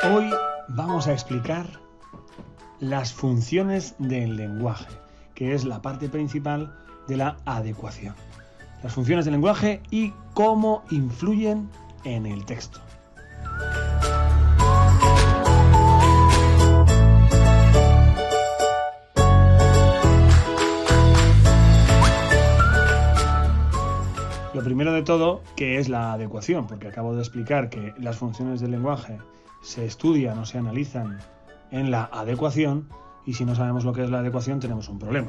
Hoy vamos a explicar las funciones del lenguaje, que es la parte principal de la adecuación. Las funciones del lenguaje y cómo influyen en el texto. Lo primero de todo, ¿qué es la adecuación? Porque acabo de explicar que las funciones del lenguaje se estudian o se analizan en la adecuación, y si no sabemos lo que es la adecuación tenemos un problema.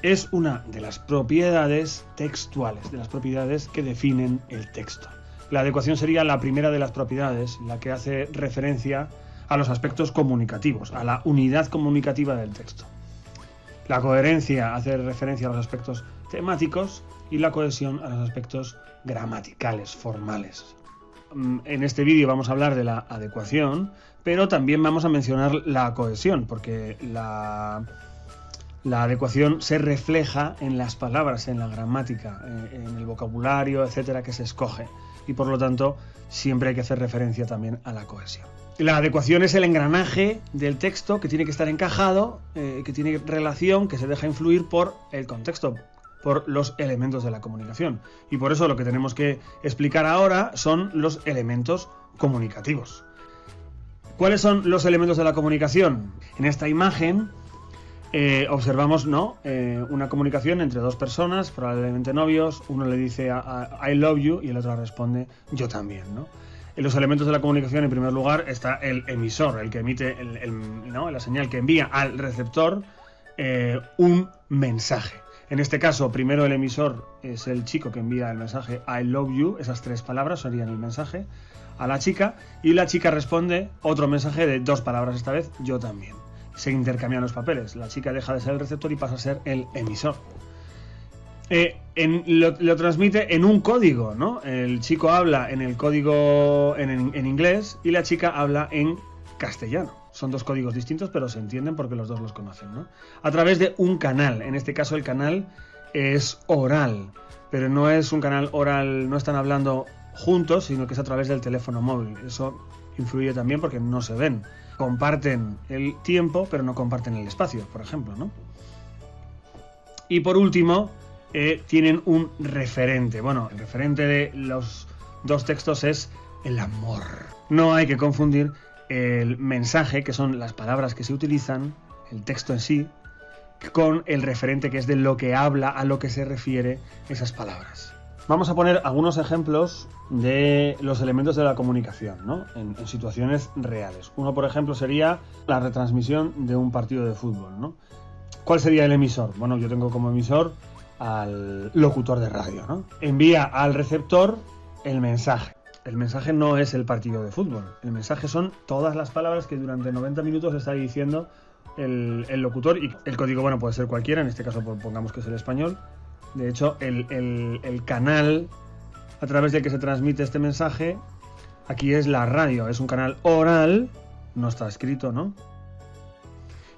Es una de las propiedades textuales, de las propiedades que definen el texto. La adecuación sería la primera de las propiedades, la que hace referencia a los aspectos comunicativos, a la unidad comunicativa del texto. La coherencia hace referencia a los aspectos temáticos y la cohesión a los aspectos gramaticales, formales. En este vídeo vamos a hablar de la adecuación, pero también vamos a mencionar la cohesión, porque la adecuación se refleja en las palabras, en la gramática, en el vocabulario, etcétera, que se escoge, y por lo tanto siempre hay que hacer referencia también a la cohesión. La adecuación es el engranaje del texto que tiene que estar encajado, que tiene relación, que se deja influir por el contexto, por los elementos de la comunicación. Y por eso lo que tenemos que explicar ahora son los elementos comunicativos. ¿Cuáles son los elementos de la comunicación? En esta imagen observamos una comunicación entre dos personas, probablemente novios. Uno le dice I love you y el otro responde yo también, ¿no? En los elementos de la comunicación, en primer lugar, está el emisor, el que emite la señal que envía al receptor un mensaje. En este caso, primero el emisor es el chico que envía el mensaje I love you, esas tres palabras serían el mensaje, a la chica, y la chica responde otro mensaje de dos palabras esta vez, yo también. Se intercambian los papeles, la chica deja de ser el receptor y pasa a ser el emisor. Lo transmite en un código, ¿no? El chico habla en el código en inglés y la chica habla en castellano. Son dos códigos distintos, pero se entienden porque los dos los conocen, ¿no? A través de un canal. En este caso el canal es oral, pero no es un canal oral, no están hablando juntos, sino que es a través del teléfono móvil. Eso influye también porque no se ven. Comparten el tiempo, pero no comparten el espacio, por ejemplo, ¿no? Y por último, tienen un referente. Bueno, el referente de los dos textos es el amor. No hay que confundir el mensaje, que son las palabras que se utilizan, el texto en sí, con el referente, que es de lo que habla, a lo que se refiere esas palabras. Vamos a poner algunos ejemplos de los elementos de la comunicación, ¿no? En situaciones reales. Uno, por ejemplo, sería la retransmisión de un partido de fútbol, ¿no? ¿Cuál sería el emisor? Bueno, yo tengo como emisor al locutor de radio, ¿no? Envía al receptor el mensaje. El mensaje no es el partido de fútbol. El mensaje son todas las palabras que durante 90 minutos está diciendo el locutor. Y el código, bueno, puede ser cualquiera. En este caso pongamos que es el español. De hecho, el canal a través del que se transmite este mensaje, aquí es la radio. Es un canal oral. No está escrito, ¿no?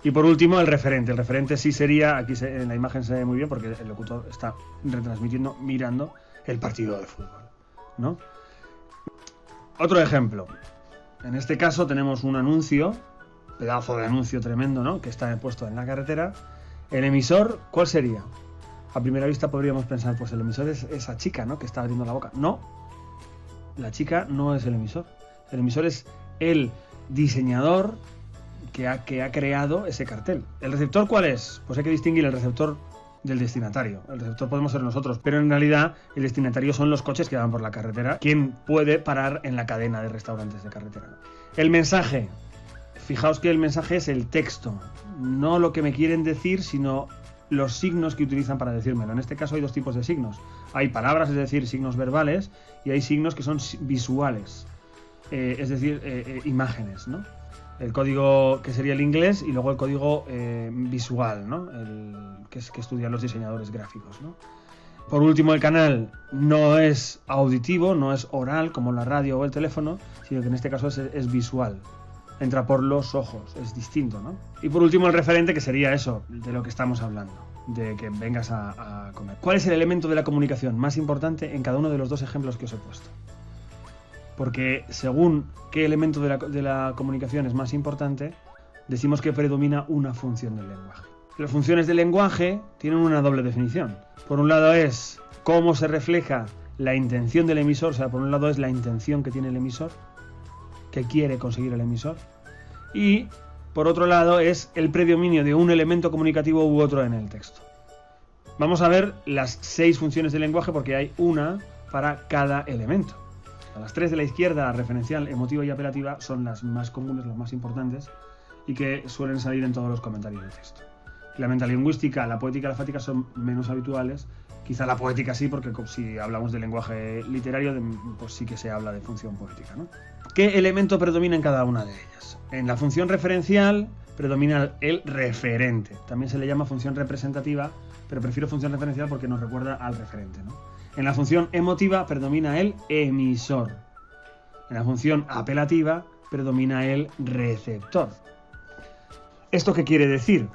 Y por último, el referente. El referente sí sería, aquí en la imagen se ve muy bien porque el locutor está retransmitiendo, mirando el partido de fútbol, ¿no? Otro ejemplo. En este caso tenemos un anuncio, pedazo de anuncio tremendo, ¿no? Que está puesto en la carretera. El emisor, ¿cuál sería? A primera vista podríamos pensar, pues el emisor es esa chica, ¿no? Que está abriendo la boca. No, la chica no es el emisor. El emisor es el diseñador que ha creado ese cartel. ¿El receptor cuál es? Pues hay que distinguir el receptor del destinatario. El receptor podemos ser nosotros, pero en realidad el destinatario son los coches que van por la carretera. ¿Quién puede parar en la cadena de restaurantes de carretera? El mensaje. Fijaos que el mensaje es el texto, no lo que me quieren decir, sino los signos que utilizan para decírmelo. En este caso hay dos tipos de signos. Hay palabras, es decir, signos verbales, y hay signos que son visuales, es decir, imágenes, ¿no? El código que sería el inglés y luego el código visual, ¿no? Que estudian los diseñadores gráficos, ¿no? Por último, el canal no es auditivo, no es oral como la radio o el teléfono, sino que en este caso es visual. Entra por los ojos, es distinto, ¿no? Y por último, el referente, que sería eso, de lo que estamos hablando, de que vengas a comer. ¿Cuál es el elemento de la comunicación más importante en cada uno de los dos ejemplos que os he puesto? porque según qué elemento de la comunicación es más importante, decimos que predomina una función del lenguaje. Las funciones del lenguaje tienen una doble definición. Por un lado es cómo se refleja la intención del emisor, o sea, por un lado es la intención que tiene el emisor, que quiere conseguir el emisor, y por otro lado es el predominio de un elemento comunicativo u otro en el texto. Vamos a ver las 6 funciones del lenguaje porque hay una para cada elemento. Las 3 de la izquierda, referencial, emotiva y apelativa, son las más comunes, las más importantes y que suelen salir en todos los comentarios del texto. La metalingüística, la poética y la fática son menos habituales. Quizá la poética sí, porque si hablamos de lenguaje literario, pues sí que se habla de función poética, ¿no? ¿Qué elemento predomina en cada una de ellas? En la función referencial predomina el referente. También se le llama función representativa, pero prefiero función referencial porque nos recuerda al referente, ¿no? En la función emotiva predomina el emisor. En la función apelativa predomina el receptor. ¿Esto qué quiere decir?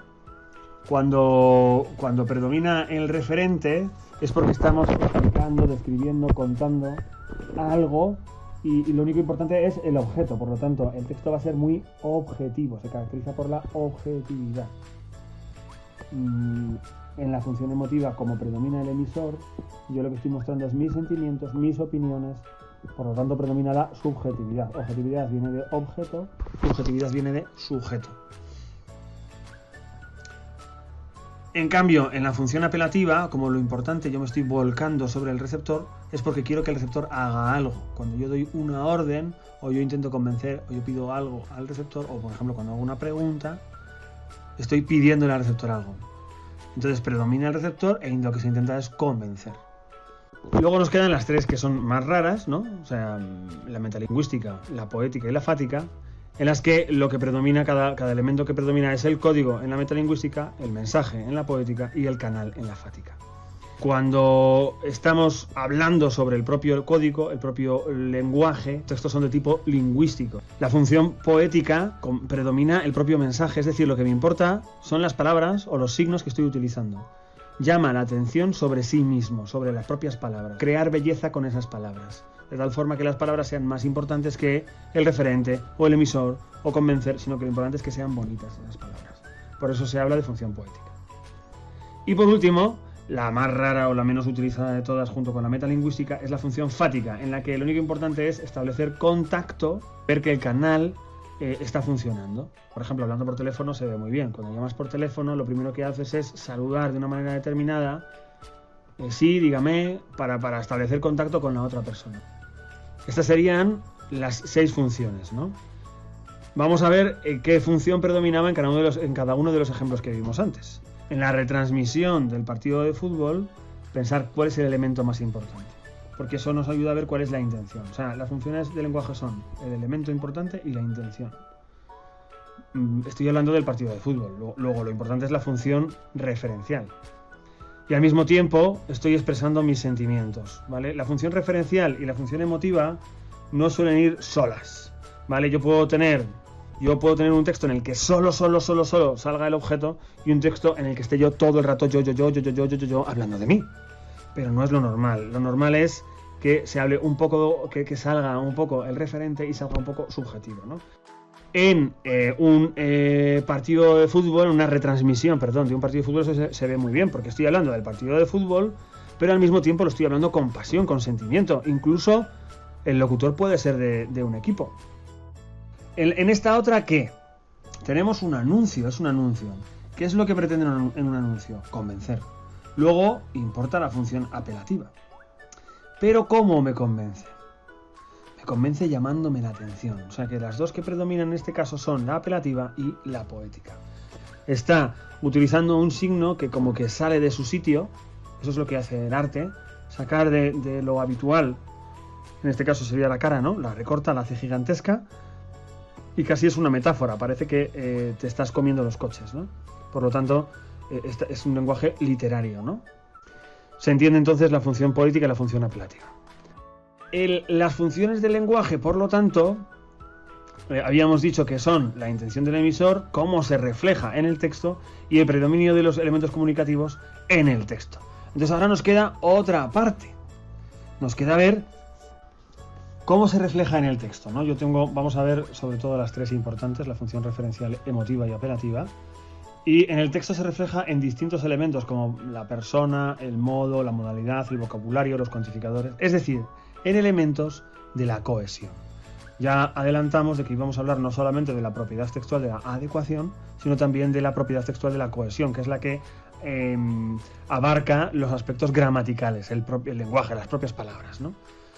Cuando predomina el referente es porque estamos explicando, describiendo, contando algo y lo único importante es el objeto. Por lo tanto, el texto va a ser muy objetivo, se caracteriza por la objetividad. En la función emotiva, como predomina el emisor, yo lo que estoy mostrando es mis sentimientos, mis opiniones, por lo tanto predomina la subjetividad. Objetividad viene de objeto, subjetividad viene de sujeto. En cambio, en la función apelativa, como lo importante yo me estoy volcando sobre el receptor, es porque quiero que el receptor haga algo. Cuando yo doy una orden, o yo intento convencer, o yo pido algo al receptor, o por ejemplo cuando hago una pregunta, estoy pidiéndole al receptor algo. Entonces predomina el receptor e lo que se intenta es convencer. Y luego nos quedan las 3 que son más raras, ¿no? O sea, la metalingüística, la poética y la fática, en las que lo que predomina, cada elemento que predomina es el código en la metalingüística, el mensaje en la poética y el canal en la fática. Cuando estamos hablando sobre el propio código, el propio lenguaje, estos son de tipo lingüístico. La función poética predomina el propio mensaje, es decir, lo que me importa son las palabras o los signos que estoy utilizando. Llama la atención sobre sí mismo, sobre las propias palabras. Crear belleza con esas palabras, de tal forma que las palabras sean más importantes que el referente o el emisor o convencer, sino que lo importante es que sean bonitas esas palabras. Por eso se habla de función poética. Y por último, la más rara o la menos utilizada de todas junto con la metalingüística es la función fática, en la que lo único importante es establecer contacto, ver que el canal está funcionando. Por ejemplo, hablando por teléfono se ve muy bien. Cuando llamas por teléfono, lo primero que haces es saludar de una manera determinada, sí, dígame, para establecer contacto con la otra persona. Estas serían las 6 funciones, ¿no? Vamos a ver qué función predominaba en cada uno de los ejemplos que vimos antes. En la retransmisión del partido de fútbol, pensar cuál es el elemento más importante, porque eso nos ayuda a ver cuál es la intención. O sea, las funciones del lenguaje son el elemento importante y la intención. Estoy hablando del partido de fútbol. Luego, lo importante es la función referencial. Y al mismo tiempo estoy expresando mis sentimientos, ¿vale? La función referencial y la función emotiva no suelen ir solas, ¿vale? Yo puedo tener un texto en el que solo salga el objeto y un texto en el que esté yo todo el rato yo hablando de mí. Pero no es lo normal. Lo normal es que se hable un poco, que salga un poco el referente y salga un poco subjetivo, ¿no? En un partido de fútbol, una retransmisión, de un partido de fútbol, eso se ve muy bien, porque estoy hablando del partido de fútbol, pero al mismo tiempo lo estoy hablando con pasión, con sentimiento. Incluso el locutor puede ser de un equipo. En esta otra, ¿qué? Tenemos un anuncio, es un anuncio. ¿Qué es lo que pretende en un anuncio? Convencer. Luego importa la función apelativa. Pero ¿cómo me convence? Me convence llamándome la atención. O sea que las 2 que predominan en este caso son la apelativa y la poética. Está utilizando un signo que como que sale de su sitio. Eso es lo que hace el arte. Sacar de lo habitual. En este caso sería la cara, ¿no? La recorta, la hace gigantesca. Y casi es una metáfora. Parece que te estás comiendo los coches, ¿no? Por lo tanto, es un lenguaje literario, ¿no? Se entiende entonces la función poética y la función apelativa. Las funciones del lenguaje, por lo tanto, habíamos dicho que son la intención del emisor, cómo se refleja en el texto y el predominio de los elementos comunicativos en el texto. Entonces ahora nos queda otra parte. Nos queda ver ¿Cómo se refleja en el texto, ¿no? Vamos a ver sobre todo las tres importantes, la función referencial, emotiva y apelativa. Y en el texto se refleja en distintos elementos como la persona, el modo, la modalidad, el vocabulario, los cuantificadores, es decir, en elementos de la cohesión. Ya adelantamos de que íbamos a hablar no solamente de la propiedad textual de la adecuación, sino también de la propiedad textual de la cohesión, que es la que abarca los aspectos gramaticales, el lenguaje, las propias palabras, ¿no?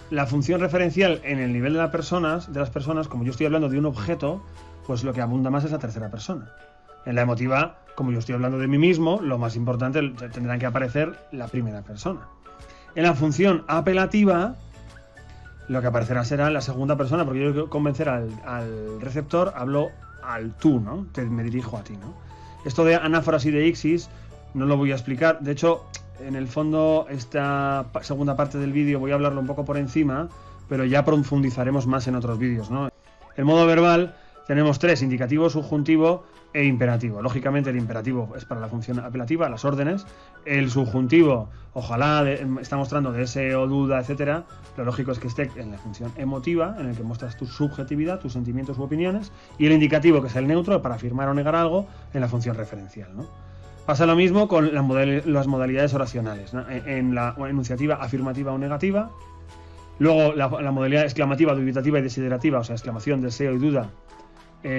La función referencial en el nivel de las personas, como yo estoy hablando de un objeto, pues lo que abunda más es la tercera persona. En la emotiva, como yo estoy hablando de mí mismo, lo más importante tendrá que aparecer la primera persona. En la función apelativa, lo que aparecerá será la segunda persona, porque yo quiero convencer al receptor, hablo al tú, ¿no? Me dirijo a ti, ¿no? Esto de anáforas y de ixis no lo voy a explicar. De hecho, en el fondo, esta segunda parte del vídeo voy a hablarlo un poco por encima, pero ya profundizaremos más en otros vídeos, ¿no? El modo verbal tenemos tres: indicativo, subjuntivo e imperativo. Lógicamente el imperativo es para la función apelativa, las órdenes. El subjuntivo, ojalá está mostrando deseo, duda, etcétera. Lo lógico es que esté en la función emotiva, en el que muestras tu subjetividad, tus sentimientos u opiniones. Y el indicativo, que es el neutro, para afirmar o negar algo, en la función referencial, ¿no? Pasa lo mismo con las modalidades oracionales, ¿no? En la enunciativa, afirmativa o negativa. Luego la modalidad exclamativa, dubitativa y desiderativa, o sea, exclamación, deseo y duda,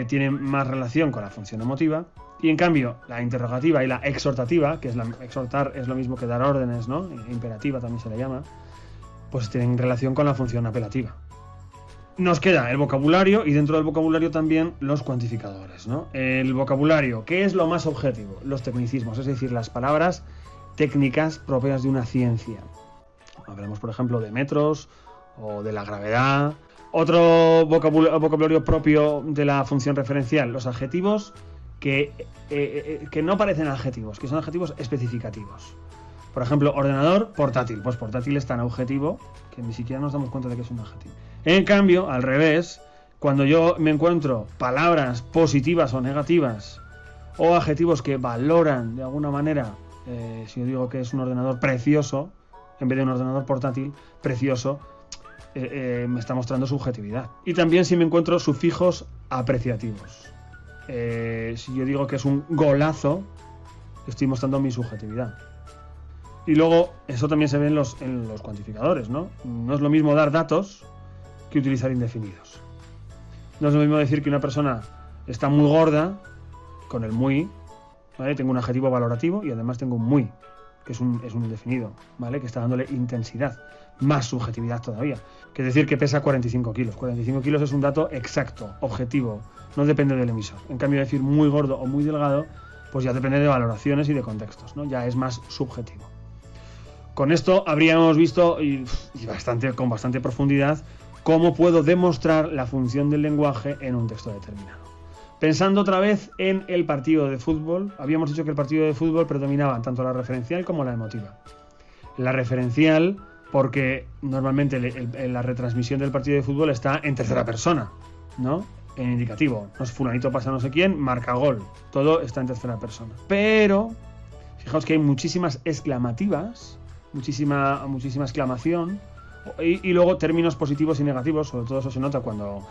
tienen más relación con la función emotiva. Y en cambio, la interrogativa y la exhortativa, que es exhortar es lo mismo que dar órdenes, ¿no? Imperativa también se le llama, pues tienen relación con la función apelativa. Nos queda el vocabulario y dentro del vocabulario también los cuantificadores, ¿no? El vocabulario, ¿qué es lo más objetivo? Los tecnicismos, es decir, las palabras técnicas propias de una ciencia. Hablamos, por ejemplo, de metros o de la gravedad. Otro vocabulario propio de la función referencial, los adjetivos que no parecen adjetivos, que son adjetivos especificativos. Por ejemplo, ordenador, portátil. Pues portátil es tan objetivo que ni siquiera nos damos cuenta de que es un adjetivo. En cambio, al revés, cuando yo me encuentro palabras positivas o negativas o adjetivos que valoran de alguna manera, si yo digo que es un ordenador precioso, en vez de un ordenador portátil, precioso, me está mostrando subjetividad. Y también si me encuentro sufijos apreciativos. Si yo digo que es un golazo, estoy mostrando mi subjetividad. Y luego, eso también se ve en los cuantificadores, ¿no? No es lo mismo dar datos que utilizar indefinidos. No es lo mismo decir que una persona está muy gorda con el muy, ¿vale? Tengo un adjetivo valorativo y además tengo un muy, que es un indefinido, ¿vale? Que está dándole intensidad, más subjetividad todavía. Que decir que pesa 45 kilos. 45 kilos es un dato exacto, objetivo, no depende del emisor. En cambio, decir muy gordo o muy delgado, pues ya depende de valoraciones y de contextos, ¿no? Ya es más subjetivo. Con esto habríamos visto, con bastante profundidad, cómo puedo demostrar la función del lenguaje en un texto determinado. Pensando otra vez en el partido de fútbol, habíamos dicho que el partido de fútbol predominaba tanto la referencial como la emotiva. La referencial, porque normalmente la retransmisión del partido de fútbol está en tercera persona, ¿no? En indicativo. No es fulanito pasa no sé quién, marca gol. Todo está en tercera persona. Pero, fijaos que hay muchísimas exclamativas, muchísima exclamación, y luego términos positivos y negativos, sobre todo eso se nota cuando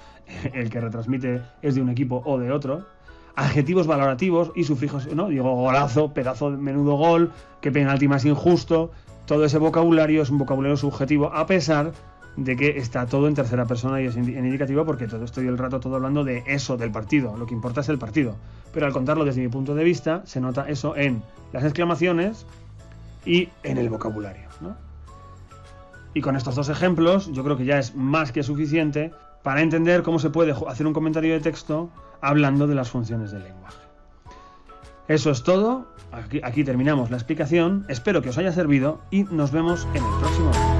el que retransmite es de un equipo o de otro. Adjetivos valorativos y sufijos, ¿no? Digo golazo, pedazo de menudo gol, qué penalti más injusto. Todo ese vocabulario es un vocabulario subjetivo, a pesar de que está todo en tercera persona y es en indicativo, porque estoy el rato todo hablando de eso, del partido. Lo que importa es el partido. Pero al contarlo desde mi punto de vista, se nota eso en las exclamaciones y en el vocabulario, ¿no? Y con estos dos ejemplos, yo creo que ya es más que suficiente para entender cómo se puede hacer un comentario de texto hablando de las funciones del lenguaje. Eso es todo. Aquí terminamos la explicación. Espero que os haya servido y nos vemos en el próximo vídeo.